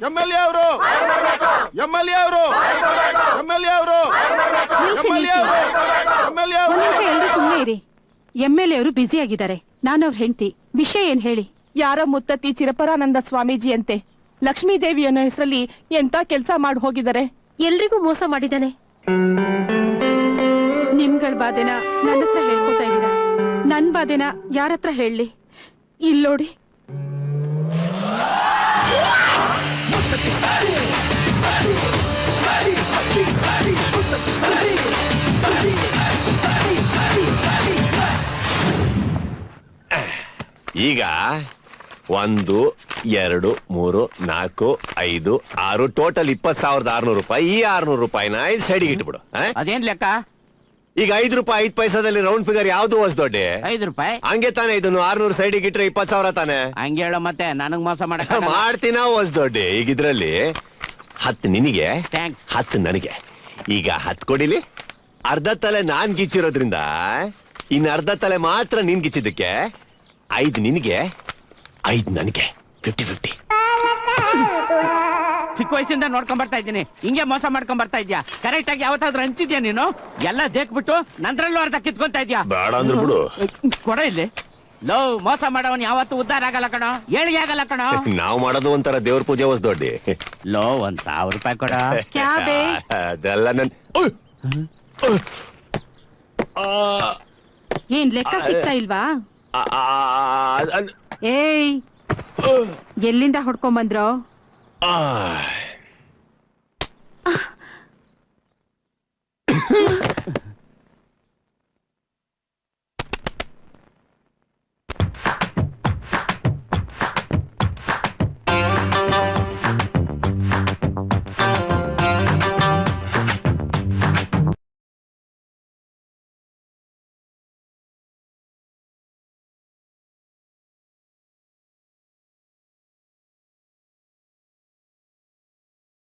MLA ಅವರು MLA ಅವರು MLA ಅವರು MLA ಅವರು ಎಲ್ಲರೂ ಸುಮ್ಮನೆ ಇರಿ. MLA ಅವರು ಬ್ಯುಸಿ ಆಗಿದ್ದಾರೆ. ನಾನು ಅವ್ರ ಹೆಂಡತಿ. ವಿಷಯ ಏನ್ ಹೇಳಿ? ಯಾರ ಮುತ್ತತ್ತಿ ಚಿರಪರಾನಂದ ಸ್ವಾಮೀಜಿ ಅಂತೆ ಲಕ್ಷ್ಮೀದೇವಿ ಅನ್ನೋ ಹೆಸರಲ್ಲಿ ಎಂತ ಕೆಲ್ಸ ಮಾಡಿ ಹೋಗಿದ್ದಾರೆ. ಎಲ್ರಿಗೂ ಮೋಸ ಮಾಡಿದ್ದಾನೆ. ನಿಮ್ಗಳ ಬಾಧೆನ ನನ್ನ ಹತ್ರ ಹೇಳ್ಕೊತಾ ಇದ್ದೀರಾ, ನನ್ ಬಾಧೆನ ಯಾರ ಹತ್ರ ಹೇಳಲಿ? ಇಲ್ಲೋಡಿ, ಈಗ 1 2 3 4 5 6 ಟೋಟಲ್ 20,600 ರೂಪಾಯಿ. ಈ 600 ರೂಪಾಯಿನ ಇಲ್ಲಿ ಸೈಡಿಗೆ ಇಟ್ಬಿಡು. ಅದೇನ್ ಲೆಕ್ಕ? ಈಗ 5 ರೂಪಾಯಿ 5 ಪೈಸಾದಲ್ಲಿ ರೌಂಡ್ ಫಿಗರ್ ಯಾವ್ದು ಹೊಸ ದೊಡ್ಡ? 5 ರೂಪಾಯಿ ಹಂಗೆ ತಾನೆ. ಇದನ್ನು 600 ಸೈಡಿಗೆ ಇಟ್ರೆ 20,000 ತಾನೆ. ಹಂಗೆ ಹೇಳೋ ಮತ್ತೆ ನನಗ್ ಮೋಸ ಮಾಡಕ್ ಮಾಡ್ತೀನ ಹೊಸ ದೊಡ್ಡ. ಈಗ ಇದ್ರಲ್ಲಿ 10 ನಿನಗೆ, 10 ನನಗೆ. ಈಗ 10 ಕೊಡಿಲಿ. ಅರ್ಧ ತಲೆ ನಾನ್ ಗಿಚ್ಚಿರೋದ್ರಿಂದ ಇನ್ನು ಅರ್ಧ ತಲೆ ಮಾತ್ರ ನೀನ್ ಗಿಚ್ಚಿದ್ದಕ್ಕೆ 5 ನಿನಗೆ 5 ನನಗೆ. 50-50. ಚಿಕ್ಕ ವಯಸ್ಸಿಂದ ನೋಡ್ಕೊಂಡ್ ಬರ್ತಾ ಇದ್ದೀನಿ. ಹಿಂಗೆ ಮೋಸ ಮಾಡ್ಕೊಂಡ್ ಬರ್ತಾ ಇದ್ಯಾ? ಕರೆಕ್ಟ್ ಆಗಿ ಯಾವತ್ತಾದ್ರೂ ಹಂಚಿದ್ಯಾ ನೀನು? ಎಲ್ಲ ದೇಕ್ಬಿಟ್ಟು ನಂದ್ರಲ್ಲೂ ಅರ್ಧ ಕಿತ್ಕೊಂತ ಇದ್ಯಾ? ಬೇಡ ಅಂದ್ರು ಬಿಡು. ಕೊಡ ಇಲ್ಲಿ. ಲೋ, ಮೋಸ ಮಾಡವನ್ ಯಾವತ್ತು ಉದ್ದಾರ ಆಗಲ್ಲ ಕಣೋ, ಏಳಿಗೆ ಆಗಲ್ಲ ಕಣೋ. ನಾವು ಮಾಡೋದು ಒಂಥರ ದೇವ್ರ ಪೂಜೆ ಹೊಸ ದೊಡ್ಡಿ. ಲೋ, 1,000 ರೂಪಾಯಿ ಕೊಡ. ಅದೆಲ್ಲ ನನ್ ಏನ್ ಲೆಕ್ಕ ಸಿಗ್ತಾ ಇಲ್ವಾ? ಏಯ್, ಎಲ್ಲಿಂದ ಹೊಡ್ಕೊಂಡ್ ಬಂದ್ರೋ?